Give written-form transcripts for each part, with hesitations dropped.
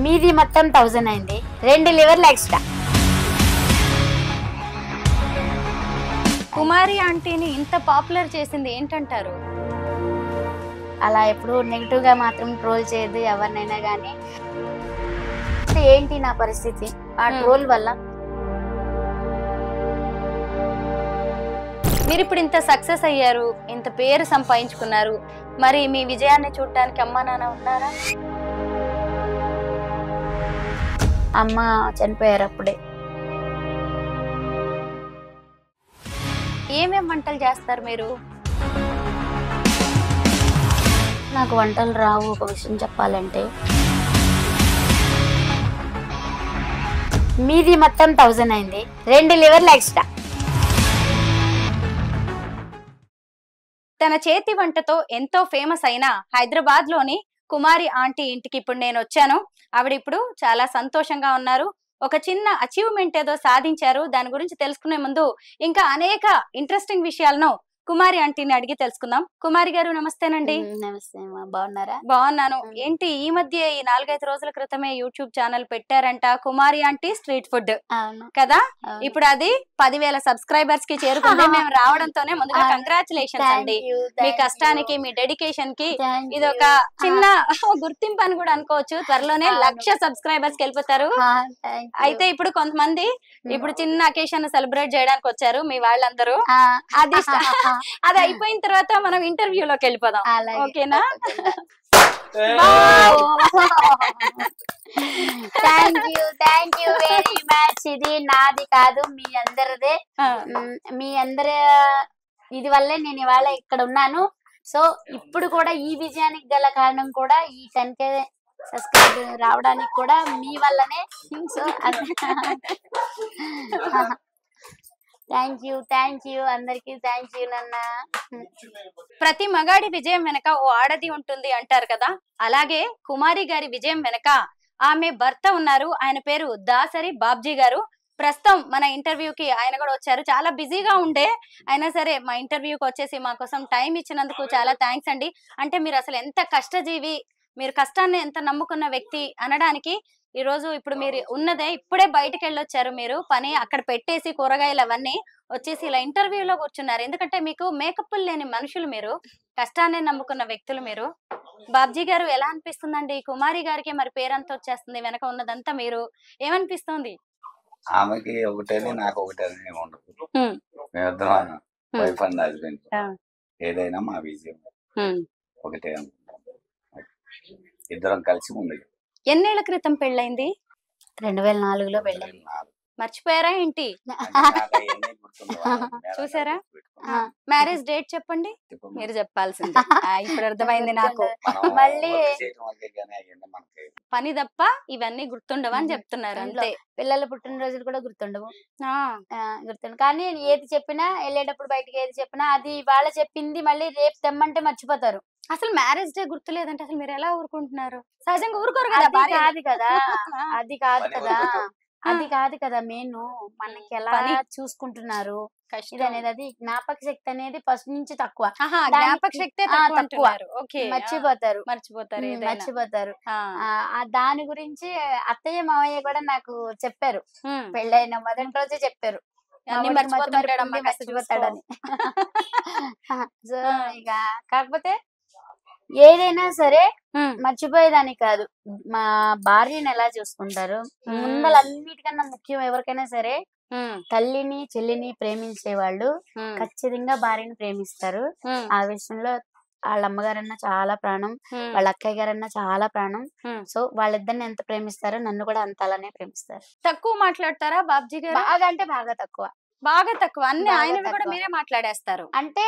మీది మొత్తం 1000 అయింది, 2 లివర్లు ఎక్స్ట్రా. కుమారి ఆంటీని ఇంత పాపులర్ చేసింది ఏంటంటారు? అలా ఎప్పుడు నెగిటివ్ గా మాత్రం ట్రోల్ చేయదు ఎవరినైనా కానీ. ఏంటి నా పరిస్థితి ఆ ట్రోల్ వల్ల? మీరు ఇప్పుడు ఇంత సక్సెస్ అయ్యారు, ఇంత పేరు సంపాదించుకున్నారు, మరి మీ విజయాన్ని చూడటానికి అమ్మా నాన్న ఉన్నారా? అమ్మ చనిపోయారు అప్పుడే. ఏమేం వంటలు చేస్తారు మీరు? నాకు వంటలు రావు. ఒక విషయం చెప్పాలంటే, మీది మొత్తం 1000 అయింది, 2 లివర్లు ఎక్స్ట్రా. తన చేతి వంటతో ఎంతో ఫేమస్ అయిన హైదరాబాద్ లోని కుమారి ఆంటీ ఇంటికి ఇప్పుడు నేను వచ్చాను. ఆవిడ ఇప్పుడు చాలా సంతోషంగా ఉన్నారు. ఒక చిన్న అచీవ్మెంట్ ఏదో సాధించారు. దాని గురించి తెలుసుకునే ముందు ఇంకా అనేక ఇంట్రెస్టింగ్ విషయాలను కుమారి ఆంటీని అడిగి తెలుసుకుందాం. కుమారి గారు నమస్తేనండి. నమస్తే, బాగున్నారా? బాగున్నాను. ఏంటి ఈ మధ్య ఈ 4-5 రోజుల క్రితమే యూట్యూబ్ ఛానల్ పెట్టారంట, కుమారి ఆంటీ స్ట్రీట్ ఫుడ్ కదా? ఇప్పుడు అది 10,000 సబ్స్క్రైబర్స్ కి చేరుకుంది. మేము రావడంతోనే ముందుగా కంగ్రాచులేషన్స్ అండి. మీ కష్టానికి, మీ డెడికేషన్ కి ఇది ఒక చిన్న గుర్తింపు అని కూడా అనుకోవచ్చు. త్వరలోనే 1,00,000 సబ్స్క్రైబర్స్ కి వెళ్ళిపోతారు. అయితే ఇప్పుడు కొంతమంది ఇప్పుడు చిన్న అకేషన్ సెలబ్రేట్ చేయడానికి వచ్చారు మీ వాళ్ళందరూ. అది అయిపోయిన తర్వాత మనం ఇంటర్వ్యూలోకి వెళ్ళిపోదాం, ఓకేనా? Thank you very much. ఇది నాది కాదు, మీ అందరిదే. మీ అందరి ఇది వల్లే నేను ఇవాళ ఇక్కడ ఉన్నాను. సో ఇప్పుడు కూడా ఈ విజయానికి గల కారణం కూడా ఈ 10K సబ్స్క్రైబ్ రావడానికి కూడా మీ వల్లనే. సో థ్యాంక్ యూ అందరికి. థ్యాంక్ యూ నాన్న. ప్రతి మగాడి విజయం వెనక ఓ ఆడది ఉంటుంది అంటారు కదా, అలాగే కుమారి గారి విజయం వెనక ఆమె భర్త ఉన్నారు. ఆయన పేరు దాసరి బాబ్జీ గారు. ప్రస్తుతం మన ఇంటర్వ్యూకి ఆయన కూడా వచ్చారు. చాలా బిజీగా ఉండే అయినా సరే మా ఇంటర్వ్యూకి వచ్చేసి మా కోసం టైం ఇచ్చినందుకు చాలా థ్యాంక్స్ అండి. అంటే మీరు అసలు ఎంత కష్టజీవి, మీరు కష్టాన్ని ఎంత నమ్ముకున్న వ్యక్తి అనడానికి ఈ రోజు ఇప్పుడు మీరు ఉన్నదే ఇప్పుడే బయటకు వెళ్ళొచ్చారు. మీరు పని అక్కడ పెట్టేసి కూరగాయలు అవన్నీ వచ్చేసి ఇలా ఇంటర్వ్యూలో కూర్చున్నారు. ఎందుకంటే మీకు మేకప్ లేని మనుషులు, మీరు కష్టాన్ని నమ్ముకున్న వ్యక్తులు మీరు. బాబ్జీ గారు ఎలా అనిపిస్తుందండి? కుమారి గారికి మరి పేరంతా వచ్చేస్తుంది, వెనక ఉన్నదంతా మీరు, ఏమనిపిస్తుంది? ఆమెకి ఒకటేది, నాకు ఒకటేది ఉండదు. మేమిద్దరం వైఫ్ అండ్ హస్బెండ్. ఏదైనా మా విజయం ఒకటే అనుకుంటాం. ఇద్దరం కలిసి ఉంది. ఎన్నేళ్ల క్రితం పెళ్ళైంది? 2004లో పెళ్ళైంది. మర్చిపోయారా ఏంటి? చూసారా? మ్యారేజ్ డేట్ చెప్పండి. మీరు చెప్పాల్సింది. ఇప్పుడు అర్థమైంది నాకు. మళ్ళీ పని తప్ప ఇవన్నీ గుర్తుండవని చెప్తున్నారు అంతే. పిల్లల పుట్టినరోజులు కూడా గుర్తుండవు. కానీ ఏది చెప్పినా, వెళ్ళేటప్పుడు బయటకి ఏది చెప్పినా అది వాళ్ళ చెప్పింది మళ్ళీ రేపు తెమ్మంటే మర్చిపోతారు. అసలు మ్యారేజ్ డే గుర్తులేదంటే అసలు మీరు ఎలా ఊరుకుంటున్నారు? సహజంగా ఊరుకోరు కదా. అది కాదు కదా మెయిన్. మనకి ఎలా చూసుకుంటున్నారు ఇది అనేది, అది జ్ఞాపక శక్తి అనేది ఫస్ట్ నుంచి తక్కువ. జ్ఞాపక శక్తి తక్కువ, మర్చిపోతారు. దాని గురించి అత్తయ్య మావయ్య కూడా నాకు చెప్పారు. పెళ్ళైన మొదటి రోజే చెప్పారు, మర్చిపోతాడని. సో ఇక కాకపోతే ఏదైనా సరే మర్చిపోయేదాన్ని కాదు. మా భార్యని ఎలా చూసుకుంటారు, ముందలన్నిటికన్నా ముఖ్యం ఎవరికైనా సరే తల్లిని చెల్లిని ప్రేమించే వాళ్ళు ఖచ్చితంగా భార్యని ప్రేమిస్తారు. ఆ విషయంలో వాళ్ళ అమ్మగారన్నా చాలా ప్రాణం, వాళ్ళ అక్కయ్య గారన్నా చాలా ప్రాణం. సో వాళ్ళిద్దరిని ఎంత ప్రేమిస్తారో నన్ను కూడా అంత అలానే ప్రేమిస్తారు. తక్కువ మాట్లాడతారా బాబ్జీ గారు? బాగా అంటే బాగా తక్కువ. అన్ని ఆయనవి కూడా మీరే మాట్లాడేస్తారు అంటే.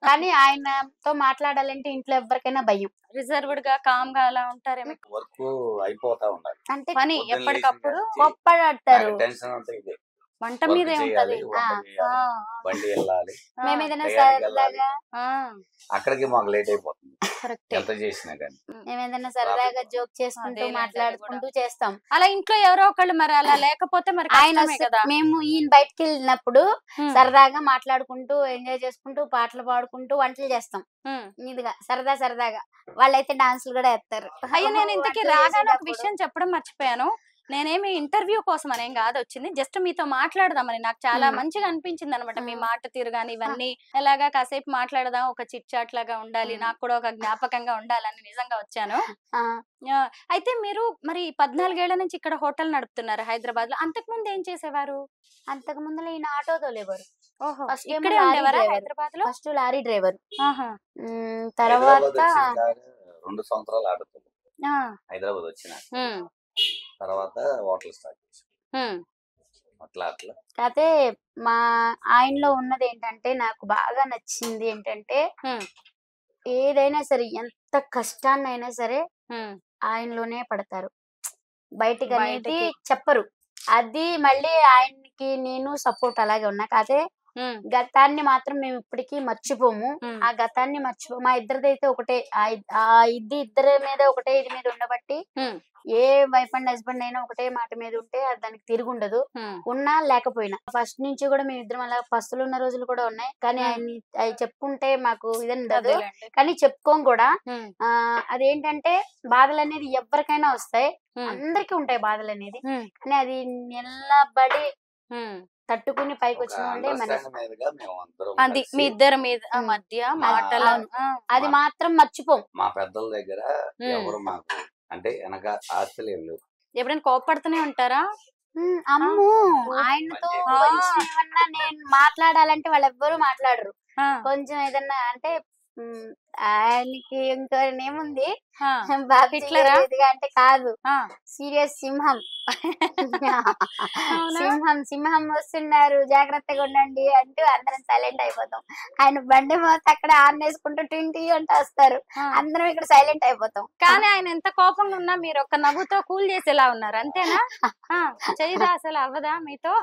కానీ ఆయనతో మాట్లాడాలంటే ఇంట్లో ఎవరికైనా భయం. రిజర్వ్డ్ గా కామ్ గా అలా ఉంటారేమో. వర్క్ అయిపోతా ఉండాలి, అంటే పని ఎప్పటికప్పుడు గొప్పడాడతారు. వంట మీదే ఉంటది. బండి వెళ్ళాలి, మేము ఏదైనా సరదాగా అక్కడికి మాకు లేట్ అయిపోతుంది. కరెక్ట్. ఎంత చేసినా కానీ మేము ఏదైనా సరదాగా జోక్ చేసుకుంటూ అదేలేండి, అది మాట్లాడుకుంటూ చేస్తాం. అలా ఇంట్లో ఎవరో ఒకళ్ళు మరి అలా లేకపోతే మరి ఆయన కష్టమే కదా. మేము ఈయన బయటకు వెళ్ళినప్పుడు ఉమ్, సరదాగా మాట్లాడుకుంటూ ఎంజాయ్ చేసుకుంటూ పాటలు పాడుకుంటూ వంటలు చేస్తాం. ఉమ్. ఇదిగా సరదాగా వాళ్ళైతే డాన్సులు కూడా వేస్తారు. అయ్యో, నేను ఇంతకీ వంటలు రాగానే ఒక చేసేటప్పుడు. విషయం చెప్పడం మర్చిపోయాను. నేనేమి ఇంటర్వ్యూ కోసం అనేం కాదు వచ్చింది, జస్ట్ మీతో మాట్లాడదామని. నాకు చాలా మంచిగా అనిపించింది అనమాట మీ మాట తీరు గాని ఇవన్నీ. ఎలాగా కాసేపు మాట్లాడదాం, ఒక చిట్ చాట్ లాగా ఉండాలి, నాకు కూడా ఒక జ్ఞాపకంగా ఉండాలని నిజంగా వచ్చాను. ఆ, అయితే మీరు మరి 14 ఏళ్ల నుంచి ఇక్కడ హోటల్ నడుపుతున్నారు హైదరాబాద్ లో. అంతకు ముందు ఏం చేసేవారు? అంతకు ముందు ఈయన ఆటో తోలేవారు. ఓహో, ఫస్ట్ ఏమో ఇక్కడే లారీ ఉండేవారా డ్రైవర్. హైదరాబాద్ లో? ఫస్ట్ లారీ డ్రైవర్, ఆహా. హైదరాబాద్ తర్వాత వచ్చిన కాడ 2 సంవత్సరాలు ఆడుతుంది. ఆ, హైదరాబాద్ వచ్చిన ఉమ్, తర్వాత హోటల్ స్టార్ట్ చేసాం. ఉమ్, అట్లా కాకపోతే మా ఆయనలో ఉన్నది ఏంటంటే నాకు బాగా నచ్చింది ఏంటంటే ఉమ్, ఏదైనా సరే ఎంత కష్టాన్నైనా సరే ఉమ్. ఆయనలోనే పడతారు, బయటికి అనేది బయటికి. చెప్పరు. అది మళ్ళీ ఆయనకి నేను సపోర్ట్ అలాగే ఉన్నా. కాదే ఉమ్, గతాన్ని మాత్రం మేము ఇప్పటికీ మర్చిపోము. ఉమ్, ఆ గతాన్ని మర్చిపోము. మా ఇద్దరిదైతే ఒకటే, ఆ ఇద్దరి మీద ఒకటే ఇది మీద ఉండబట్టి ఉమ్, ఏ వైఫ్ అండ్ హస్బెండ్ అయినా ఒకటే మాట మీద ఉంటే అది దానికి తిరుగుండదు. ఉమ్. ఉన్నా లేకపోయినా ఫస్ట్ నుంచి కూడా మేము ఇద్దరం అలా పస్తులు ఉన్న రోజులు కూడా ఉన్నాయి. కానీ అవి చెప్పుకుంటే మాకు ఇది ఉండదు, అదేలేండి. కానీ చెప్పుకోం కూడా. ఉమ్, అదేంటంటే బాధలు అనేది ఎవరికైనా వస్తాయి, ఉమ్, అందరికీ ఉంటాయి బాధలు అనేది. ఉమ్, కానీ అది నిలబడి ఉమ్. తట్టుకుని పైకి వచ్చిన వాళ్ళే మనిషి. అండర్స్టాండింగ్ మీదుగా మేము అందరం అది కలిసి మీ ఇద్దరి మీద ఉమ్. మధ్య మాటలు. అవును. ఆ, అది మాత్రం మర్చిపోం. మా పెద్దల దగ్గర ఉమ్. ఎవరు మాకు అంటే వెనక ఆస్తులు ఏం లేవు. ఎప్పుడైనా కోపడుతూనే ఉంటారా? అమ్ము ఆ. ఆయనతో ఆ. కొంచెం ఏమన్నా నేను మాట్లాడాలంటే వాళ్ళు ఎవ్వరు మాట్లాడరు. ఆ, కొంచెం ఏదన్నా అంటే ఆయనకి ఇంకా ఏముంది, ఆ. బాబ్జీ హిట్లరా? గారు ఇదిగా అంటే కాదు, ఆ. సీరియస్ సింహం. అవునా? సింహం వస్తున్నారు జాగ్రత్తగా ఉండండి అంటూ అందరం సైలెంట్ అయిపోతాం. ఆయన బండి మోత అక్కడ ఆన్ వేసుకుంటూ టింటి అంటూ వస్తారు, ఆ. అందరం ఇక్కడ సైలెంట్ అయిపోతాం. కానీ ఆయన ఎంత కోపంగా ఉన్నా మీరు ఒక నవ్వుతో కూల్ చేసేలా ఉన్నారు, అంతేనా? ఆ, చేయదా అసలు అవ్వదా మీతో?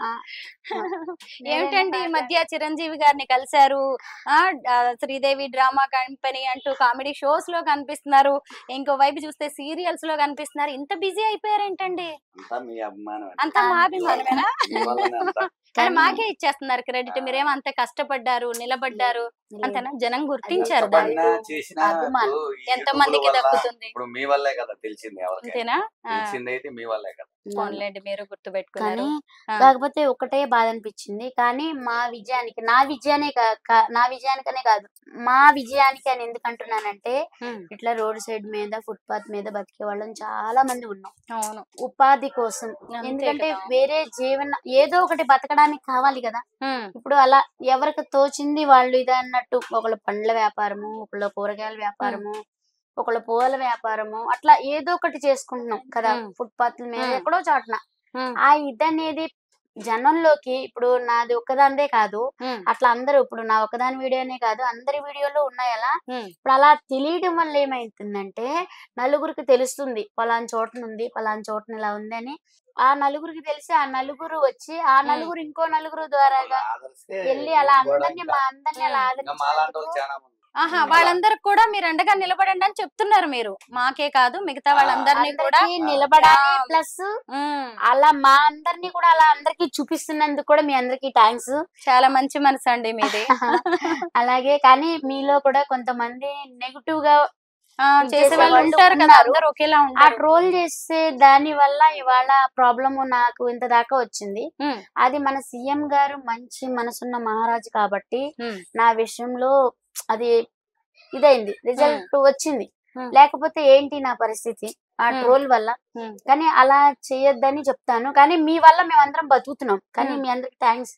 ఆ, ఏమిటండి ఈ మధ్య చిరంజీవి గారిని కలిశారు, శ్రీదేవి డ్రామా కంపెనీ అంటూ కామెడీ షోస్ లో కనిపిస్తున్నారు, ఇంకో వైపు చూస్తే సీరియల్స్ లో కనిపిస్తున్నారు, ఇంత బిజీ అయిపోయారేంటండి? అంతా మీ అభిమానం. అంతా మా అభిమానమేనా? మీ వల్లనే అంతా. కానీ మాకే ఇచ్చేస్తున్నారు క్రెడిట్, మీరేమో అంత కష్టపడ్డారు, నిలబడ్డారు అంతేనా? జనం గుర్తించారు దాన్ని. కష్టపడినా చేసినా అభిమానం. ఇప్పుడు ఈ ఎంత యూట్యూబ్ మందికి వల్ల దక్కుతుంది? ఇప్పుడు మీ వల్లే కదా తెలిసింది, ఎవరికైనా అంతేనా? ఆ, తెలిసింది అయితే మీ వల్లే కదా. ఫోన్లేండి, మీరు గుర్తు కానీ పెట్టుకున్నారు. ఆ, కాకపోతే ఒకటే బాధ అనిపించింది. కానీ మా విజయానికి, నా విజయానికనే కాదు, మా విజయానికి అని ఎందుకు అంటున్నానంటే ఉమ్, ఇట్లా రోడ్ సైడ్ మీద ఫుట్పాత్ మీద బతికే వాళ్ళం చాలా మంది ఉన్నాం, అవును, ఉపాధి కోసం. అంతే ఎందుకంటే కదా. వేరే ఏదో ఒకటి బతకడానికి కావాలి కదా. ఉమ్, ఇప్పుడు అలా ఎవరికి తోచింది వాళ్ళు ఇది అన్నట్టు, ఒకళ్ళ పండ్ల వ్యాపారము, ఒకళ్ళ కూరగాయల వ్యాపారము, ఒకళ్ళ పూల వ్యాపారము, అట్లా ఏదో ఒకటి చేసుకుంటున్నాం కదా ఫుట్పాత్ మీద ఎక్కడో చాటున. ఉమ్, ఆ ఇదనేది జనంలోకి, ఇప్పుడు నాది ఒక్కదాందే కాదు, ఉమ్, అట్లా అందరూ, ఇప్పుడు నా ఒక్కదాని వీడియోనే కాదు అందరి వీడియోలో ఉన్నాయి అలా. ఉమ్, ఇప్పుడు అలా తెలియడం వల్ల ఏమైతుందంటే నలుగురికి తెలుస్తుంది పలానా చోటన ఉంది, పలానా చోటన ఇలా ఉంది అని. ఆ నలుగురికి తెలిసి ఆ నలుగురు వచ్చి ఆ నలుగురు ఇంకో నలుగురు ద్వారాగా ఆదరిస్తే వెళ్ళి అలా కూడా అందరినీ మా అందరినీ అలా ఇంకా మాలాంటి వాళ్ళు ఆదరించినందుకు చాలా మంది. ఆహా, వాళ్ళందరికి కూడా మీరు అండగా నిలబడండి అని చెప్తున్నారు మీరు. మాకే కాదు మిగతా వాళ్ళందరినీ కూడా. అందరికీ నిలబడాలి. ఆ, ప్లస్ ఉమ్, అలా మా అందరినీ కూడా అలా అందరికి చూపిస్తున్నందుకు కూడా మీ అందరికి థ్యాంక్స్. చాలా మంచి మనసు అండి మీది. అలాగే కానీ మీలో కూడా కొంతమంది నెగిటివ్ గా చేసే వాళ్ళు ఉంటారు కదా, అందరూ ఒకేలా ఆ ఉంటారు. ట్రోల్ చేసే దాని వల్ల ఇవాళ ప్రాబ్లమ్ నాకు ఇంత దాకా వచ్చింది. ఉమ్, అది మన సీఎం గారు మంచి మనసున్న మహారాజు కాబట్టి ఉమ్, నా విషయంలో అది ఇదైంది, రిజల్ట్ వచ్చింది. ఉమ్, లేకపోతే ఏంటి నా పరిస్థితి ఆ ట్రోల్ వల్ల. ఉమ్, కానీ అలా చేయొద్దని చెప్తాను. కానీ మీ వల్ల మేమందరం బతుకుతున్నాం. కానీ మీ అందరికి థ్యాంక్స్.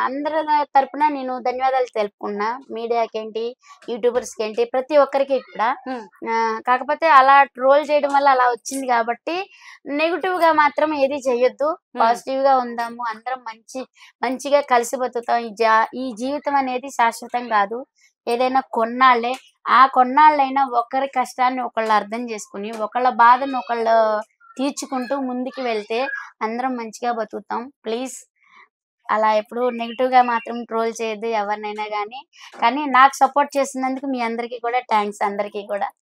అందరి తరపున నేను ధన్యవాదాలు తెలుపుకున్నా. మీడియాకి ఏంటి, యూట్యూబర్స్ కి ఏంటి, ప్రతి ఒక్కరికి కూడా. ఉమ్, కాకపోతే అలా ట్రోల్ చేయడం వల్ల అలా వచ్చింది కాబట్టి నెగిటివ్ గా మాత్రం ఏది చెయ్యొద్దు, పాజిటివ్ గా ఉందాము, అందరం మంచిగా కలిసి బతుకుతాం. ఈ జీవితం అనేది శాశ్వతం కాదు, ఏదైనా కొన్నాళ్లే. ఆ కొన్నాళ్ళైనా ఒకరి కష్టాన్ని ఒకళ్ళు అర్థం చేసుకుని ఒకళ్ళ బాధను ఒకళ్ళు తీర్చుకుంటూ ముందుకు వెళ్తే అందరం మంచిగా బతుకుతాం. ప్లీజ్ అలా ఎప్పుడు నెగిటివ్ గా మాత్రం ట్రోల్ చేయొద్దు ఎవరినైనా కానీ. కానీ నాకు సపోర్ట్ చేసినందుకు మీ అందరికీ కూడా థ్యాంక్స్ అందరికీ కూడా.